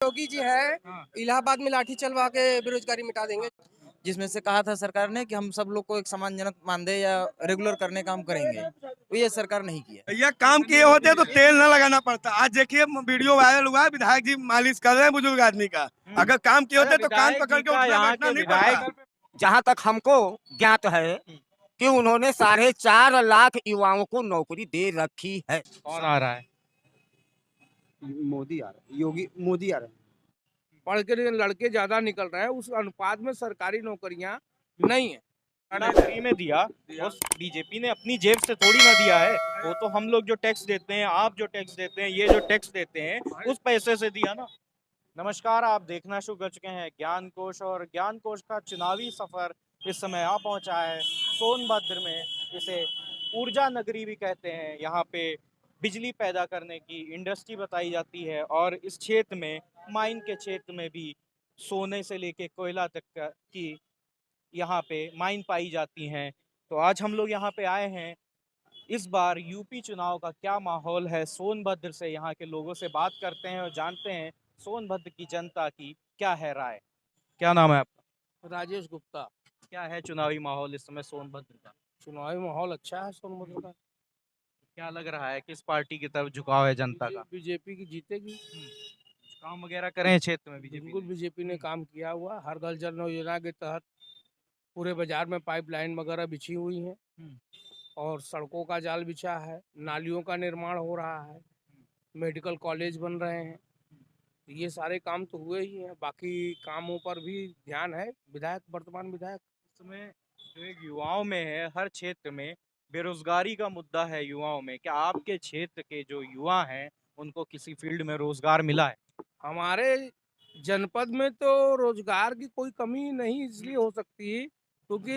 योगी जी है, इलाहाबाद में लाठी चलवा के बेरोजगारी मिटा देंगे। जिसमें से कहा था सरकार ने कि हम सब लोग को एक सम्मानजनक मानदेय या रेगुलर करने का हम करेंगे, तो ये सरकार नहीं किया। ये काम किए होते तो तेल न लगाना पड़ता। आज देखिए वीडियो वायरल हुआ है, विधायक जी मालिश कर रहे हैं बुजुर्ग आदमी का। अगर काम किए होते तो कान पकड़ के उठना बैठना नहीं पड़ता। जहाँ तक हमको ज्ञात है कि उन्होंने 4.5 लाख युवाओं को नौकरी दे रखी है। कौन आ रहा है? मोदी आ रहे, योगी मोदी आ रहे। पढ़ के लड़के ज्यादा निकल रहे हैं, उस अनुपात में सरकारी नौकरियां नहीं है। फ्री में दिया, उस बीजेपी ने अपनी जेब से थोड़ी ना दिया है। वो तो हम लोग जो टैक्स देते हैं, आप जो टैक्स देते हैं, ये जो टैक्स देते हैं, उस पैसे से दिया ना। नमस्कार, आप देखना शुरू कर चुके हैं ज्ञान कोश, और ज्ञान कोश का चुनावी सफर इस समय आ पहुंचा है सोनभद्र में। इसे ऊर्जा नगरी भी कहते हैं। यहाँ पे बिजली पैदा करने की इंडस्ट्री बताई जाती है, और इस क्षेत्र में, माइन के क्षेत्र में भी सोने से लेके कोयला तक की यहाँ पे माइन पाई जाती हैं। तो आज हम लोग यहाँ पे आए हैं। इस बार यूपी चुनाव का क्या माहौल है, सोनभद्र से यहाँ के लोगों से बात करते हैं और जानते हैं सोनभद्र की जनता की क्या है राय। क्या नाम है आपका? राजेश गुप्ता। क्या है चुनावी माहौल इस समय सोनभद्र का? चुनावी माहौल अच्छा है सोनभद्र का। क्या लग रहा है, किस पार्टी की तरफ झुकाव है जनता का? बीजेपी की जीतेगी। काम वगैरह करे हैं क्षेत्र में बीजेपी? बिल्कुल बीजेपी ने काम किया हुआ। हर घर जल योजना के तहत पूरे बाजार में पाइपलाइन वगैरह बिछी हुई है और सड़कों का जाल बिछा है, नालियों का निर्माण हो रहा है, मेडिकल कॉलेज बन रहे हैं। ये सारे काम तो हुए ही हैं, बाकी कामों पर भी ध्यान है वर्तमान विधायक। इस समय जो एक युवाओं में है, हर क्षेत्र में बेरोजगारी का मुद्दा है युवाओं में। क्या आपके क्षेत्र के जो युवा हैं उनको किसी फील्ड में रोजगार मिला है? हमारे जनपद में तो रोजगार की कोई कमी नहीं इसलिए हो सकती क्योंकि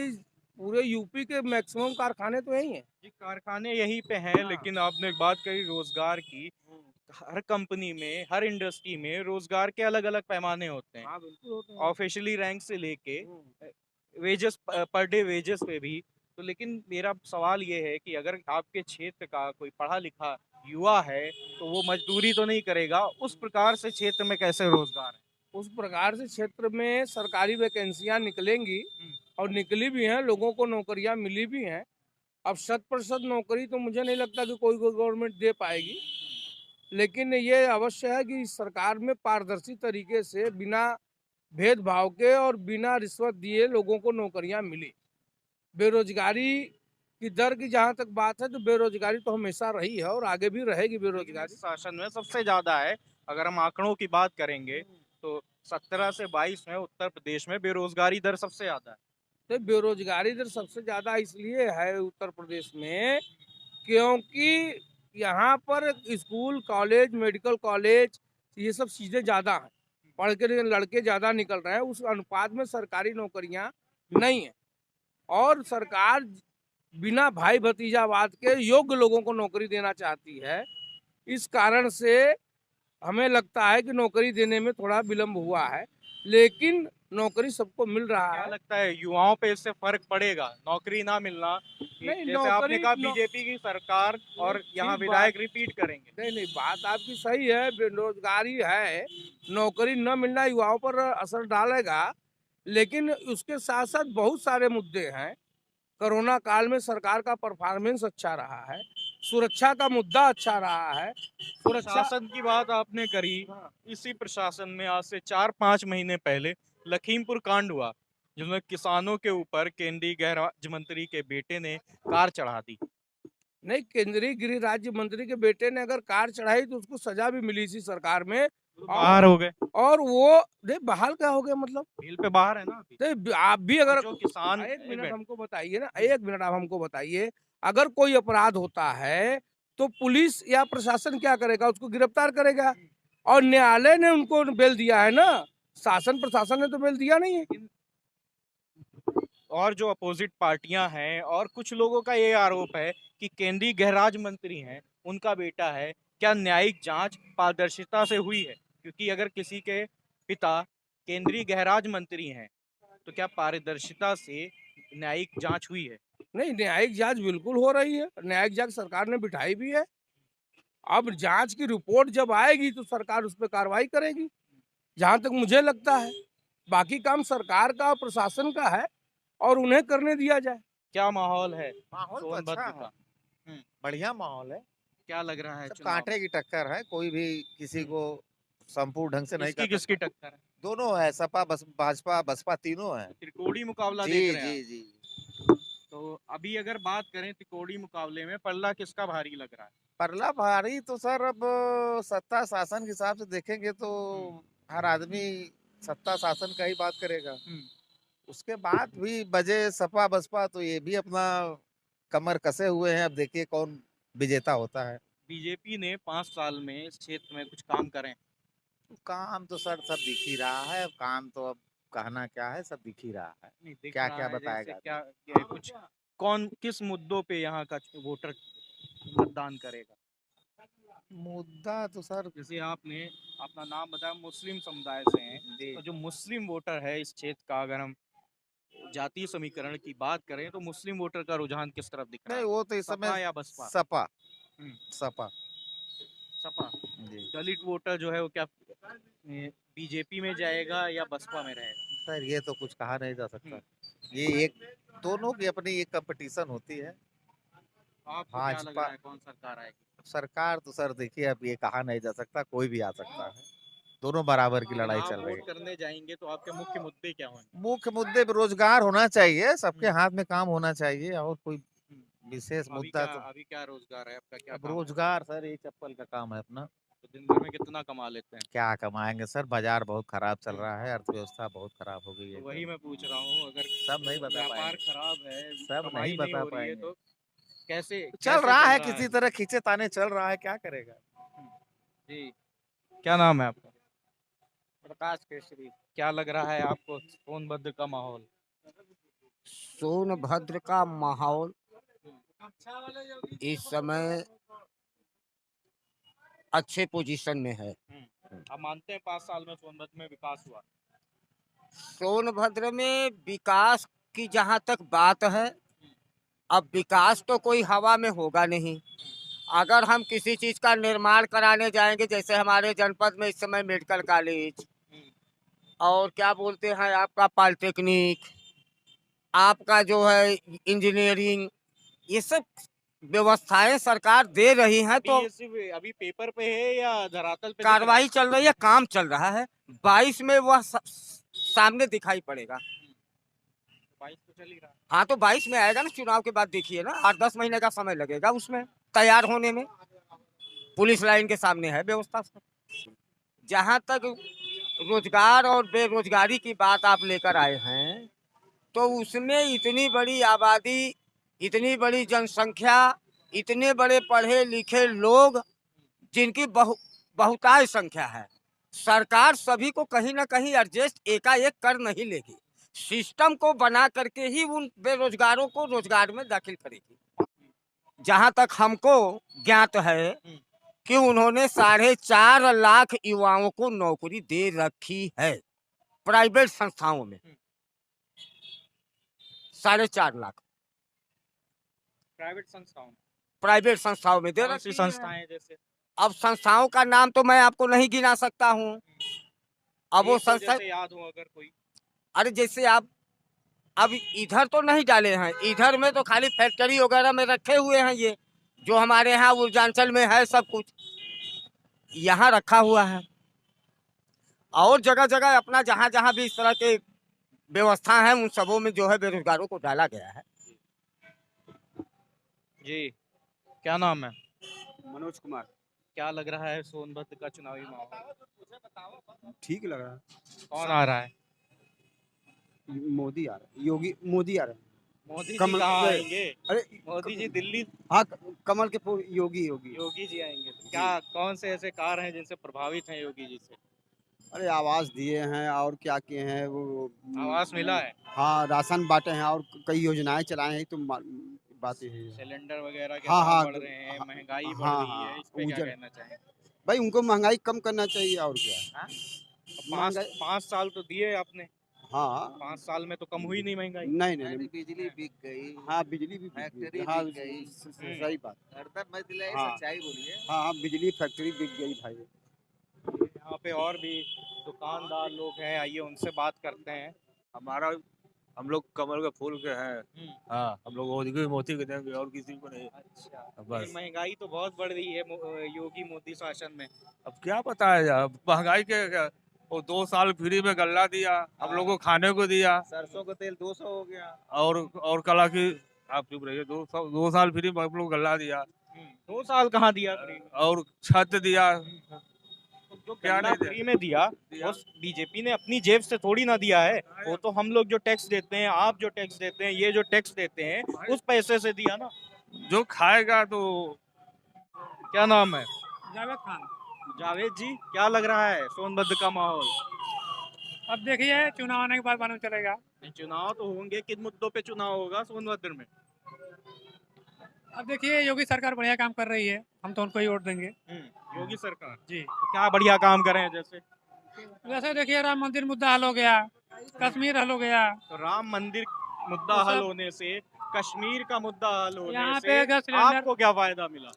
पूरे यूपी के मैक्सिमम कारखाने तो यही हैं। जी, कारखाने यहीं पे हैं। लेकिन आपने एक बात कही रोजगार की, हर कंपनी में, हर इंडस्ट्री में रोजगार के अलग अलग पैमाने होते हैं। बिल्कुल होते हैं। ऑफिशियली रैंक से लेके वेजेस, पर डे वेजेस पे भी। तो लेकिन मेरा सवाल ये है कि अगर आपके क्षेत्र का कोई पढ़ा लिखा युवा है तो वो मजदूरी तो नहीं करेगा, उस प्रकार से क्षेत्र में कैसे रोजगार है? उस प्रकार से क्षेत्र में सरकारी वैकेंसियां निकलेंगी और निकली भी हैं, लोगों को नौकरियां मिली भी हैं। अब 100% नौकरी तो मुझे नहीं लगता कि कोई गवर्नमेंट दे पाएगी, लेकिन ये अवश्य है कि सरकार में पारदर्शी तरीके से बिना भेदभाव के और बिना रिश्वत दिए लोगों को नौकरियां मिली। बेरोजगारी की दर की जहाँ तक बात है तो बेरोजगारी तो हमेशा रही है और आगे भी रहेगी बेरोजगारी। शासन में सबसे ज्यादा है। अगर हम आंकड़ों की बात करेंगे तो 17 से 22 में उत्तर प्रदेश में बेरोजगारी दर सबसे ज्यादा है। तो बेरोजगारी दर सबसे ज्यादा इसलिए है उत्तर प्रदेश में क्योंकि यहाँ पर स्कूल कॉलेज मेडिकल कॉलेज ये सब चीजें ज्यादा हैं, पढ़ के लड़के ज्यादा निकल रहे हैं, उस अनुपात में सरकारी नौकरियां नहीं है। और सरकार बिना भाई भतीजावाद के योग्य लोगों को नौकरी देना चाहती है। इस कारण से हमें लगता है कि नौकरी देने में थोड़ा विलम्ब हुआ है, लेकिन नौकरी सबको मिल रहा क्या है। लगता है युवाओं पे इससे फर्क पड़ेगा, नौकरी ना मिलना? नहीं, जैसे आपने कहा बीजेपी की सरकार और यहाँ विधायक रिपीट करेंगे। नहीं, बात आपकी सही है, बेरोजगारी है, नौकरी न मिलना युवाओं पर असर डालेगा, लेकिन उसके साथ साथ बहुत सारे मुद्दे हैं। कोरोना काल में सरकार का परफॉर्मेंस अच्छा रहा है, सुरक्षा का मुद्दा अच्छा रहा है। प्रशासन की बात आपने करी। इसी प्रशासन में आज से 4-5 महीने पहले लखीमपुर कांड हुआ, जिसमें किसानों के ऊपर केंद्रीय गृह राज्य मंत्री के बेटे ने कार चढ़ा दी। नहीं, केंद्रीय गृह राज्य मंत्री के बेटे ने अगर कार चढ़ाई तो उसको सजा भी मिली थी सरकार में। बाहर हो गए, और वो बहाल क्या हो गया, मतलब जेल पे बाहर है ना अभी। तो आप भी अगर जो किसान, एक मिनट हमको बताइए ना, एक मिनट आप हमको बताइए, अगर कोई अपराध होता है तो पुलिस या प्रशासन क्या करेगा? उसको गिरफ्तार करेगा। और न्यायालय ने उनको बेल दिया है ना, शासन प्रशासन ने तो बेल दिया नहीं है। और जो अपोजिट पार्टियां हैं और कुछ लोगों का ये आरोप है कि केंद्रीय गृह राज्य मंत्री हैं, उनका बेटा है। क्या न्यायिक जांच पारदर्शिता से हुई है? क्योंकि अगर किसी के पिता केंद्रीय गृह राज्य मंत्री हैं तो क्या पारदर्शिता से न्यायिक जांच हुई है? नहीं, न्यायिक जांच बिल्कुल हो रही है, न्यायिक जांच सरकार ने बिठाई भी है। अब जांच की रिपोर्ट जब आएगी तो सरकार उस पर कार्रवाई करेगी। जहाँ तक मुझे लगता है। बाकी काम सरकार का और प्रशासन का है और उन्हें करने दिया जाए। क्या माहौल है माहौल तो सोनभद्र अच्छा का? है, बढ़िया माहौल है। क्या लग रहा है सब चुनाव कांटे की टक्कर है, कोई भी किसी को संपूर्ण ढंग से नहीं किसकी कर किसकी सकता। टक्कर है? दोनों है, सपा भाजपा बसपा तीनों है। त्रिकोणी मुकाबला जी देख रहे हैं जी आप। जी। तो अभी अगर बात करें त्रिकोणी मुकाबले में पल्ला किसका भारी लग रहा है? परला भारी तो सर अब सत्ता शासन के हिसाब से देखेंगे तो हर आदमी सत्ता शासन का ही बात करेगा। उसके बाद भी बजे सपा बसपा तो ये भी अपना कमर कसे हुए हैं। अब देखिए कौन विजेता होता है। बीजेपी ने 5 साल में इस क्षेत्र में कुछ काम करें। काम तो सर सब दिख ही रहा है। अब काम तो अब कहना क्या है, सब दिख ही रहा है। नहीं दिख क्या रहा क्या है, जैसे बताएगा क्या क्या कुछ कौन किस मुद्दों पे यहाँ का वोटर मतदान करेगा? मुद्दा तो सर जैसे आपने अपना नाम बताया, मुस्लिम समुदाय से हैं, जी तो जो मुस्लिम वोटर है इस क्षेत्र का, अगर हम जातीय समीकरण की बात करें तो मुस्लिम वोटर का रुझान किस तरफ दिख रहा नहीं, है? वो तो इस सपा समय या बसपा? सपा हम्म, सपा सपा। जी। दलित वोटर जो है वो क्या बीजेपी में जाएगा या बसपा में रहेगा? सर ये तो कुछ कहा नहीं जा सकता। हम्म, ये एक दोनों की अपनी एक कंपटीशन होती है। आपको क्या लग भाजपा रहा है कौन सरकार आएगी? सरकार तो सर देखिए अब ये कहा नहीं जा सकता, कोई भी आ सकता है। दोनों बराबर की लड़ाई आप चल रही वोट है। करने जाएंगे तो आपके मुख्य मुद्दे क्या होंगे? मुख्य मुद्दे पे रोजगार होना चाहिए, सबके हम्म, हाथ में काम होना चाहिए, और कोई हम्म। विशेष अभी मुद्दा क्या तो अभी क्या रोजगार है आपका, क्या अब काम है? रोजगार सर ये चप्पल का काम है अपना। तो दिन भर में कितना कमा लेते हैं? क्या कमाएंगे सर, बाजार बहुत खराब चल हम्म, रहा है, अर्थव्यवस्था बहुत खराब हो गई है तो वही एकदम। मैं पूछ रहा हूँ, अगर सब नहीं बता व्यापार पाएंगे, खराब है, सब नहीं कमाई नहीं बता हो रही है, पाएंगे। तो कैसे चल कैसे रहा चल है, रहा है? किसी तरह खींचे ताने चल रहा है, क्या करेगा। जी, क्या नाम है आपका? प्रकाश केसरी। क्या लग रहा है आपको सोनभद्र का माहौल? सोनभद्र का माहौल इस समय अच्छे पोजीशन में है। आप मानते हैं 5 साल में सोनभद्र में विकास हुआ? सोनभद्र में विकास की जहाँ तक बात है, अब विकास तो कोई हवा में होगा नहीं। अगर हम किसी चीज का निर्माण कराने जाएंगे, जैसे हमारे जनपद में इस समय मेडिकल कॉलेज और क्या बोलते हैं आपका पॉलिटेक्निक, आपका जो है इंजीनियरिंग, ये सब व्यवस्थाएं सरकार दे रही है, अभी तो ये सिर्फ अभी पेपर पे है या धरातल पे दिख रहा है? कार्रवाई चल रही है, काम चल रहा है। 22 में वह सामने दिखाई पड़ेगा। 22 तो चल ही रहा है। हाँ, तो 22 में आएगा ना, चुनाव के बाद देखिए ना, 8-10 महीने का समय लगेगा उसमें तैयार होने में। पुलिस लाइन के सामने है व्यवस्था सब। जहाँ तक रोजगार और बेरोजगारी की बात आप लेकर आए हैं, तो उसमें इतनी बड़ी आबादी, इतनी बड़ी जनसंख्या, इतने बड़े पढ़े लिखे लोग, जिनकी बहुतायत संख्या है, सरकार सभी को कहीं ना कहीं एडजस्ट एकाएक कर नहीं लेगी। सिस्टम को बना करके ही उन बेरोजगारों को रोजगार में दाखिल करेगी। जहां तक हमको ज्ञात है कि उन्होंने 4.5 लाख युवाओं को नौकरी दे रखी है प्राइवेट संस्थाओं में। 4.5 लाख प्राइवेट संस्थाओं में? प्राइवेट संस्थाओं में दे कौन सी रखी है। संस्थाएं जैसे? अब संस्थाओं का नाम तो मैं आपको नहीं गिना सकता हूँ। अब वो एक तो संस्था, जैसे याद हो अगर कोई। अरे जैसे आप अब इधर तो नहीं डाले हैं, इधर में तो खाली फैक्ट्री वगैरह में रखे हुए हैं, ये जो हमारे यहाँ ऊर्जांचल में है सब कुछ यहाँ रखा हुआ है। और जगह जगह अपना जहाँ जहाँ भी इस तरह के व्यवस्था है, उन सबों में जो है बेरोजगारों को डाला गया है। जी, क्या नाम है? मनोज कुमार। क्या लग रहा है सोनभद्र का चुनावी माहौल? ठीक लग रहा है। कौन आ रहा है? मोदी आ रहा है, योगी मोदी आ रहा है। मोदी जी कमल कहाँ आएंगे? अरे मोदी जी दिल्ली। हाँ, कमल के फूल योगी योगी। योगी जी आएंगे तो क्या कौन से ऐसे कार्य हैं जिनसे प्रभावित हैं योगी जी से? अरे आवास दिए हैं और क्या किए हैं वो। आवास मिला है? हाँ, राशन बांटे हैं और कई योजनाएं चलाए हैं, तो बातें हैं। सिलेंडर वगैरह के हाँ, दाम हाँ, बढ़ रहे हैं, हाँ, महंगाई बढ़ हाँ, रही है, हाँ, इस पे क्या उजल। कहना चाहेंगे? भाई उनको महंगाई कम करना चाहिए और क्या। हाँ? तो महंगाई- 5 साल तो दिए आपने, हाँ, 5 साल में तो कम हुई नहीं महंगाई? नहीं नहीं नहीं। बिजली बिक गई, हाँ, बिजली भी बिक फैक्ट्री गई। हाँ, बिक गई। सही बात। हरदम मत दिलाए, हाँ। सच्चाई बोलिए। हाँ हाँ, बिजली फैक्ट्री बिक गई भाई। यहाँ पे और भी दुकानदार लोग हैं, आइए उनसे बात करते हैं। हमारा हम लोग कमल के फूल के हैं। हाँ, हम लोग मोती के देंगे और किसी को नहीं। अच्छा, बस। ये महंगाई तो बहुत बढ़ रही है योगी मोदी शासन में। अब क्या पता है यार, महंगाई के वो 2 साल फ्री में गल्ला दिया, हम लोग को खाने को दिया। सरसों का तेल 200 हो गया। और कला की आप चुप रहिए, 2 साल फ्री में हम लोग गल्ला दिया 2 साल कहाँ दिया फ्री में? और छत दिया। जो क्या गल्ला नहीं दिया? फ्री में दिया वो बीजेपी ने अपनी जेब से थोड़ी ना दिया है, वो तो हम लोग जो टैक्स देते हैं, आप जो टैक्स देते हैं, ये जो टैक्स देते हैं उस पैसे से दिया ना। जो खाएगा तो क्या नाम है? जावेद खान। जावेद जी, क्या लग रहा है सोनभद्र का माहौल? अब देखिए चुनाव आने के बाद मालूम चलेगा। चुनाव तो होंगे, किन मुद्दों पे चुनाव होगा सोनभद्र में? अब देखिए योगी सरकार बढ़िया काम कर रही है, हम तो उनको ही वोट देंगे। योगी सरकार जी। तो क्या बढ़िया काम करें? जैसे देखिए राम मंदिर मुद्दा हल हो गया, कश्मीर हल हो गया, तो राम मंदिर मुद्दा वो हल सब- होने से, कश्मीर का मुद्दा हल होने यहाँ से पे गैस सिलेंडर आपको क्या फायदा मिला?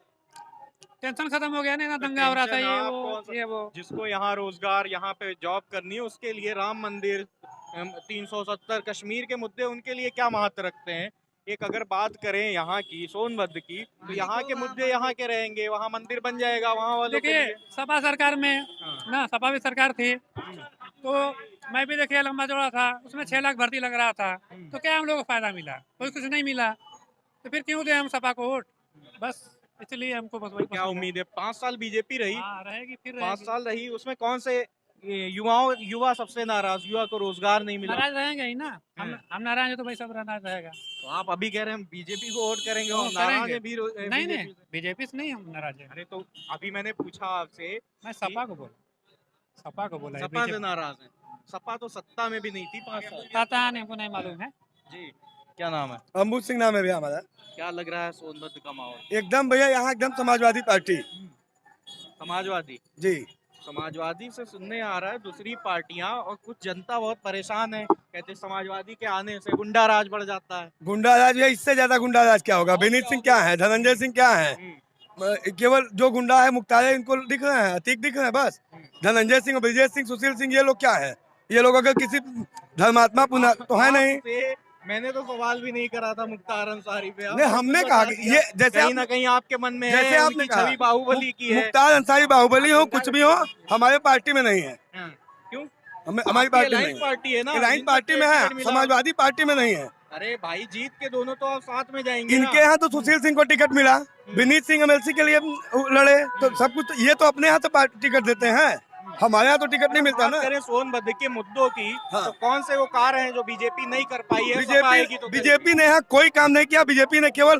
टेंशन खत्म हो गया ना, तो दंगा हो रहा था टेंशन ये आपको- वो ये वो। जिसको यहाँ रोजगार, यहाँ पे जॉब करनी है, उसके लिए राम मंदिर 370 कश्मीर के मुद्दे उनके लिए क्या महत्व रखते हैं? एक अगर बात करें यहाँ की, सोनभद्र की, तो यहाँ के मुद्दे यहाँ के रहेंगे, वहाँ मंदिर बन जाएगा वहाँ वालों के देखिए लिए। सपा सरकार में हाँ। ना, सपा भी सरकार थी तो मैं भी देखिए लंबा चौड़ा था, उसमें 6 लाख भर्ती लग रहा था, तो क्या हम लोग को फायदा मिला? कोई कुछ नहीं मिला, तो फिर क्यों दे हम सपा को वोट? बस इसलिए हमको बस वही क्या पसंद है। उम्मीद है? 5 साल बीजेपी रही, हाँ, रहेगी फिर 5 रहेगी। साल रही, उसमें कौन से युवा सबसे नाराज, युवा को रोजगार नहीं मिला? नाराज रहेंगे ही ना, हम नाराज हैं तो भाई सब नाराज रहेगा। तो आप अभी कह रहे हैं हम बीजेपी को वोट करेंगे और हाँ, नाराज करेंगे। हैं भी नहीं BJP नहीं, से? बीजेपी से नहीं हम नाराज हैं। अरे तो अभी मैंने पूछा आपसे, मैं सपा को बोला, सपा को बोला है, सपा से बीजेपी नाराज है? सपा तो सत्ता में भी नहीं थी 5 साल। पता नहीं, हमको नहीं मालूम है। जी, क्या नाम है? अम्बू सिंह नाम है भैया हमारा। क्या लग रहा है सोनभद्र का माहौल? एकदम भैया यहाँ एकदम समाजवादी पार्टी। समाजवादी। जी। समाजवादी से सुनने आ रहा है दूसरी पार्टियां और कुछ जनता बहुत परेशान है, कहते समाजवादी के आने से गुंडा राज बढ़ जाता है। गुंडाराज भैया, इससे ज्यादा गुंडाराज क्या होगा? विनीत सिंह क्या है, धनंजय सिंह क्या है? केवल जो गुंडा है मुख्तार इनको दिख रहे हैं, अतीक दिख रहे हैं बस। धनंजय सिंह, ब्रिजेश सिंह, सुशील सिंह, ये लोग क्या है? ये लोग अगर किसी धर्मात्मा पुनः तो है नहीं। आपसे मैंने तो सवाल भी नहीं करा था मुख्तार अंसारी पे। नहीं, हमने कहा कि ये जैसे कहीं ना कहीं आपके मन में जैसे है आपने उनकी कहा, छवि बाहुबली की है। मुख्तार अंसारी बाहुबली हो कुछ भी हो, हमारे पार्टी में नहीं है। हाँ, क्यों? हमारी पार्टी में अलायंस पार्टी है ना, अलायंस जिनको पार्टी में है, टिकट मिला। समाजवादी पार्टी में नहीं है। अरे भाई जीत के दोनों तो आप साथ में जाएंगे ना। इनके यहाँ तो सुशील सिंह को टिकट मिला, विनीत सिंह एमएलसी के लिए लड़े, तो सब कुछ ये तो अपने यहाँ तो पार्टी टिकट देते हैं, हमारे यहाँ तो टिकट नहीं मिलता बात ना। करें सोनभद्र के मुद्दों की, हाँ। तो कौन से वो कार्य हैं जो बीजेपी नहीं कर पाई है? सपा आएगी तो बीजेपी ने यहाँ कोई काम नहीं किया। बीजेपी ने केवल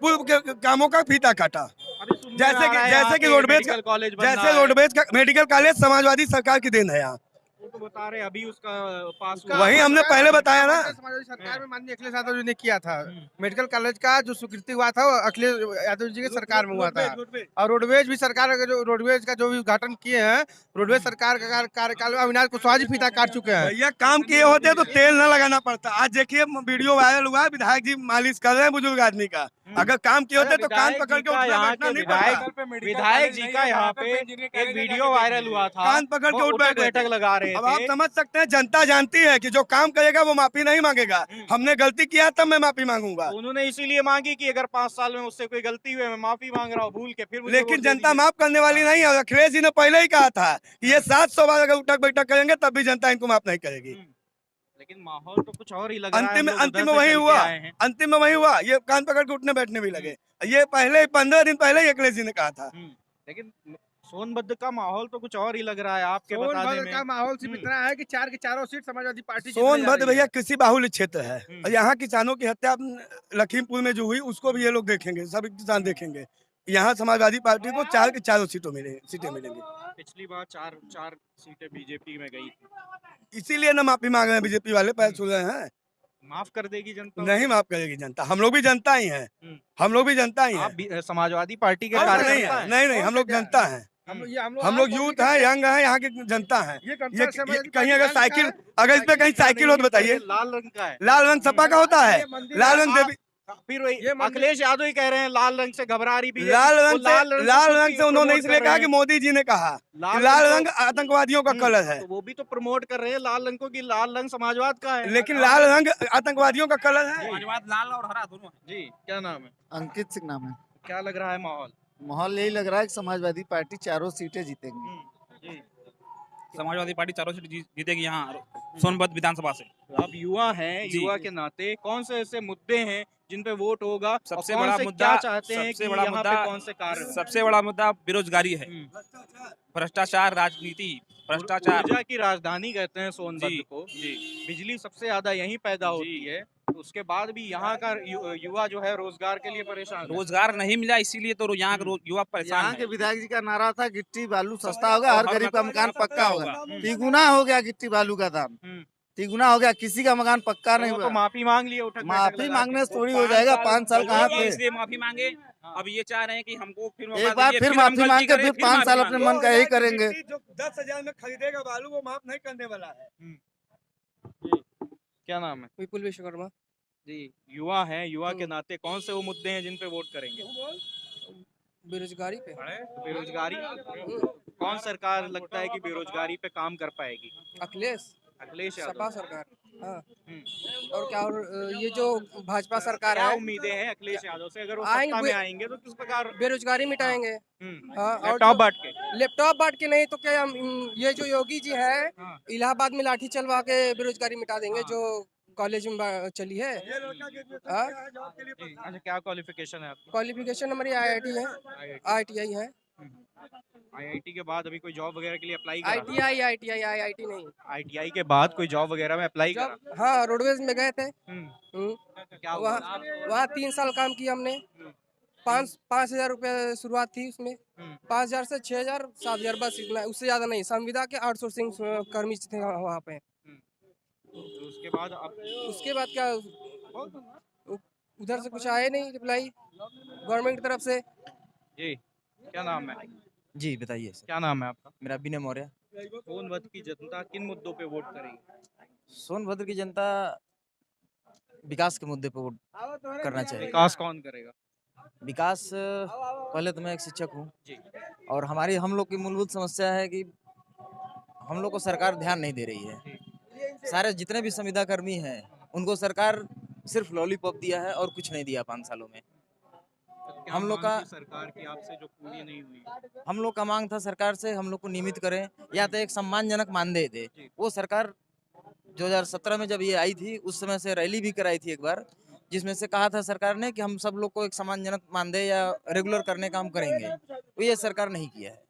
पूर्व के कामों का फीता काटा। अभी सुनने में जैसे आ कि रहा है यहाँ जैसे कि पे रोडवेज मेडिकल कॉलेज बन रहा जैसे है। रोडवेज का मेडिकल कॉलेज समाजवादी सरकार की देन है यहाँ। वो तो बता रहे अभी उसका पास हुआ। वही हमने पहले बताया ना। समाजवादी सरकार में माननीय अखिलेश यादव जी ने किया था। मेडिकल कॉलेज का जो स्वीकृति हुआ था वो अखिलेश यादव जी के सरकार में हुआ था। और रोडवेज भी सरकार का जो रोडवेज का जो भी उद्घाटन किए हैं, रोडवेज सरकार का कार्यकाल में अविनाश कुशवाहा जी फीता काट चुके हैं। भैया काम किए होते तो तेल न लगाना पड़ता। आज देखिए वीडियो वायरल हुआ है, विधायक जी मालिश कर रहे हैं बुजुर्ग आदमी का। अगर काम किए होते तो कान पकड़ के उठना यहाँ बैठना के नहीं पड़ता। विधायक जी का यहाँ पे एक वीडियो वायरल हुआ था, कान पकड़ के वो उठ उठक बैठे बैठक लगा रहे अब आप थे। समझ सकते हैं, जनता जानती है कि जो काम करेगा वो माफी नहीं मांगेगा। हमने गलती किया तब मैं माफी मांगूंगा, उन्होंने इसीलिए मांगी कि अगर 5 साल में मुझसे कोई गलती हुई है, मैं माफी मांग रहा हूँ भूल के, फिर मुझे लेकिन वोट दे जनता दीजिए। माफ करने वाली नहीं है। और अखिलेश जी ने पहले ही कहा था कि ये 700 बार अगर उठक बैठक करेंगे तब भी जनता इनको माफ नहीं करेगी। लेकिन माहौल तो कुछ और ही लग रहा है। अंतिम हम लोग अंतिम उधर में से वही चल के हुआ, आए हैं। अंतिम में वही हुआ। ये कान पकड़ के उठने बैठने भी लगे। ये पहले 15 दिन पहले ही अखिलेश जी ने कहा था। लेकिन सोनभद्र का माहौल तो कुछ और ही लग रहा है आपके बताने सोनभद्र में। का माहौल सिर्फ इतना है कि 4 की चारों सीट समाजवादी पार्टी सोनभद्र भैया कृषि बाहुल्य क्षेत्र है और यहाँ किसानों की हत्या लखीमपुर में जो हुई उसको भी ये लोग देखेंगे, सभी किसान देखेंगे। यहाँ समाजवादी पार्टी को 4 की चारों सीटें मिलेंगी। पिछली बार 4 सीटें बीजेपी में गई थी। इसीलिए ना माफी मांग रहे हैं बीजेपी वाले, पैर छू रहे हैं। माफ कर देगी जनता? नहीं माफ करेगी जनता। हम लोग भी जनता ही हैं, हम लोग भी जनता ही हैं। आप समाजवादी पार्टी के नहीं कार्यकर्ता हैं? नहीं, हम लोग जनता हैं। हम लोग यूथ हैं, यंग हैं, यहाँ की जनता है। ये कहीं अगर साइकिल, अगर इस पे कहीं साइकिल हो तो बताइए। लाल रंग का है। लाल रंग सपा का होता है, लाल रंग देवी फिर वही ये मंदिर- अखिलेश यादव ही कह रहे हैं लाल रंग से घबरा रही बीजेपी। लाल वो रंग से उन्होंने promote इसलिए कर कहा रहे कि हैं। मोदी जी ने कहा कि लाल लाल रंग रंग आतंकवादियों का कलर है, तो वो भी तो प्रमोट कर रहे हैं लाल रंग को कि लाल रंग समाजवाद का है। लेकिन लाल रंग आतंकवादियों का कलर है। समाजवाद लाल और हरा दोनों है। जी क्या नाम है? अंकित सिंह नाम है। क्या लग रहा है माहौल? माहौल यही लग रहा है कि समाजवादी पार्टी चारों सीटें जीतेंगी। जी समाजवादी पार्टी चारों सीट जीतेगी यहाँ सोनभद्र विधानसभा से। आप युवा हैं, जी। युवा के नाते कौन से ऐसे मुद्दे हैं जिन पे वोट होगा और सबसे कौन बड़ा से मुद्दा क्या चाहते हैं सबसे कि बड़ा यहाँ मुद्दा पे कौन से कार्य हों? सबसे बड़ा मुद्दा बेरोजगारी है, भ्रष्टाचार, राजनीति, भ्रष्टाचार। ऊर्जा की राजधानी कहते हैं सोनभद्र जी, को। जी। बिजली सबसे ज्यादा यहीं पैदा होती है, उसके बाद भी यहाँ का युवा जो है रोजगार के लिए परेशान है। रोजगार नहीं मिला इसीलिए तो यहाँ के युवा परेशान यहाँ के है। विधायक जी का नारा था गिट्टी बालू सस्ता होगा, हर गरीब का मकान पक्का होगा। होगा। तिगुना हो गया गिट्टी बालू का दाम, तिगुना हो गया, किसी का मकान पक्का नहीं वो हुआ। तो माफी मांग लिए उठक बैठक माफी लगा मांगने के। से थोड़ी हो जाएगा, 5 साल कहाँ थे। इसलिए माफी मांगे। अब ये चाह रहे हैं कि हमको फिर मौका एक बार दीजिए, फिर हम माफी गलती मांग के करें, फिर 5 साल माफी अपने मांगे। मन का यही करेंगे। जो 10,000 में खरीदेगा बालू वो माफ नहीं करने वाला है। क्या नाम है? विपुल विश्वकर्मा। जी युवा हैं, युवा के नाते कौन से वो मुद्दे हैं जिन पे वोट करेंगे? बेरोजगारी पे। बेरोजगारी। कौन सरकार लगता है कि बेरोजगारी पे काम कर पाएगी? अखिलेश अखिलेश सपा यादव। सरकार। हाँ। और क्या, और ये जो भाजपा सरकार क्या है उम्मीदें हैं अखिलेश यादव से? अगर वो आएंगे सत्ता में आएंगे तो किस प्रकार बेरोजगारी मिटाएंगे। हाँ, और लैपटॉप जो- बांट के? लैपटॉप बांट के नहीं तो क्या ये जो योगी जी है हाँ। इलाहाबाद में लाठी चलवा के बेरोजगारी मिटा देंगे जो कॉलेज में चली है। हाँ? जी, अच्छा क्या क्वालिफिकेशन है आपकी? क्वालिफिकेशन हमारी IIT है, IITI है। आईआईटी के बाद अभी कोई जॉब वगैरह के लिए अप्लाई करा? IIT नहीं। आईटीआई के बाद कोई जॉब वगैरह में अप्लाई करा? जब हाँ रोडवेज में गए थे, क्या हुआ? वहाँ 3 साल काम किया हमने। 5,000 रुपये शुरुआत थी उसमें, 5,000 से 6,000 7,000 बस इतना, उससे ज्यादा नहीं। संविदा के आउटसोर्सिंग कर्मी थे वहाँ पे। तो उसके बाद आप उसके बाद क्या उधर से कुछ आए नहीं रिप्लाई गवर्नमेंट की तरफ से। जी क्या नाम है? जी बताइए सर। क्या नाम है आपका? मेरा विनय मौर्य। सोनभद्र की जनता किन मुद्दों पे वोट करेगी? सोनभद्र की जनता विकास के मुद्दे पर वोट करना चाहिए। विकास कौन करेगा? विकास पहले तो मैं एक शिक्षक हूँ जी। और हम लोग की मूलभूत समस्या है कि हम लोग को सरकार ध्यान नहीं दे रही है। सारे जितने भी संविदा कर्मी हैं उनको सरकार सिर्फ लॉलीपॉप दिया है और कुछ नहीं दिया 5 सालों में। क्या हम लोग मांग का थी सरकार की आपसे जो पूरी नहीं हुई? हम लोग का मांग था सरकार से हम लोग को नियमित करें या तो एक सम्मानजनक मानदेय दे। वो सरकार 2017 में जब ये आई थी उस समय से रैली भी कराई थी एक बार, जिसमें से कहा था सरकार ने कि हम सब लोग को एक सम्मानजनक मानदेय या रेगुलर करने का हम करेंगे। तो ये सरकार नहीं किया है।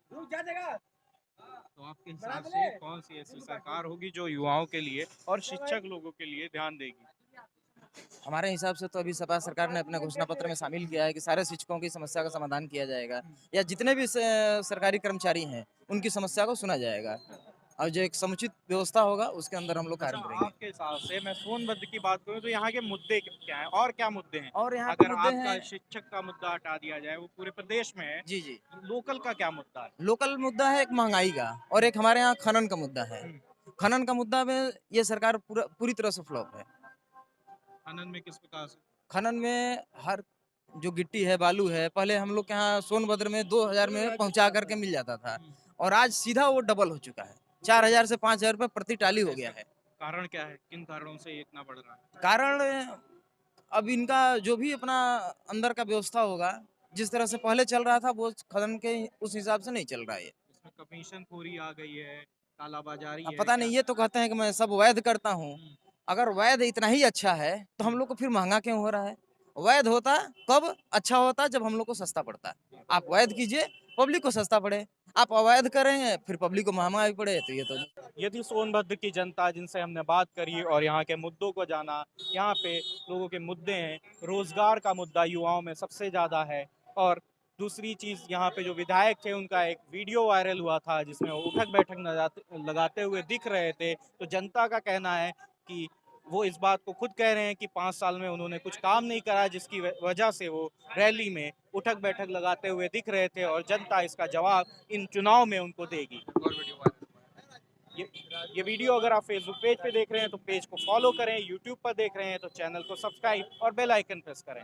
तो आपके हिसाब से कौन सी ऐसी सरकार होगी जो युवाओं के लिए और शिक्षक लोगों के लिए ध्यान देगी? हमारे हिसाब से तो अभी सपा सरकार ने अपने घोषणा पत्र में शामिल किया है कि सारे शिक्षकों की समस्या का समाधान किया जाएगा या जितने भी सरकारी कर्मचारी हैं उनकी समस्या को सुना जाएगा और जो एक समुचित व्यवस्था होगा उसके अंदर हम लोग कार्य करेंगे। आपके हिसाब से मैं सोनभद्र की बात करूं तो यहाँ के मुद्दे क्या हैं और क्या मुद्दे हैं? और यहाँ पे अगर मुद्दे आपका हैं शिक्षक का मुद्दा हटा दिया जाए, वो पूरे प्रदेश में है, जी जी। लोकल का क्या मुद्दा है? लोकल मुद्दा है एक महंगाई का और एक हमारे यहाँ खनन का मुद्दा है। खनन का मुद्दा में ये सरकार पूरी तरह से फ्लॉप है। खनन में किस प्रकार से? खनन में हर जो गिट्टी है बालू है पहले हम लोग के यहाँ सोनभद्र में 2,000 में पहुंचा करके मिल जाता था और आज सीधा वो डबल हो चुका है। 4,000 से 5,000 रुपये प्रति टाली हो गया है। कारण क्या है? किन कारणों से ये इतना बढ़ रहा है? कारण अब इनका जो भी अपना अंदर का व्यवस्था होगा, जिस तरह से पहले चल रहा था वो खनन के उस हिसाब से नहीं चल रहा है। इसमें कमीशन खोरी आ गई है, कालाबाजारी अब है, पता क्या? नहीं, ये तो कहते हैं कि मैं सब वैध करता हूँ। अगर वैध इतना ही अच्छा है तो हम लोग को फिर महंगा क्यों हो रहा है? वैध होता कब अच्छा होता जब हम लोग को सस्ता पड़ता। आप वैध कीजिए पब्लिक को सस्ता पड़े, आप अवैध करें फिर पब्लिक को महंगा भी पड़े, तो ये तो यदि सोनभद्र की जनता जिनसे हमने बात करी और यहाँ के मुद्दों को जाना, यहाँ पे लोगों के मुद्दे हैं, रोजगार का मुद्दा युवाओं में सबसे ज़्यादा है और दूसरी चीज़ यहाँ पे जो विधायक थे उनका एक वीडियो वायरल हुआ था जिसमें वो उठक बैठक लगाते हुए दिख रहे थे। तो जनता का कहना है कि वो इस बात को खुद कह रहे हैं कि 5 साल में उन्होंने कुछ काम नहीं करा, जिसकी वजह से वो रैली में उठक बैठक लगाते हुए दिख रहे थे और जनता इसका जवाब इन चुनाव में उनको देगी। ये ये वीडियो अगर आप फेसबुक पेज पे देख रहे हैं तो पेज को फॉलो करें, यूट्यूब पर देख रहे हैं तो चैनल को सब्सक्राइब और बेल आइकन प्रेस करें।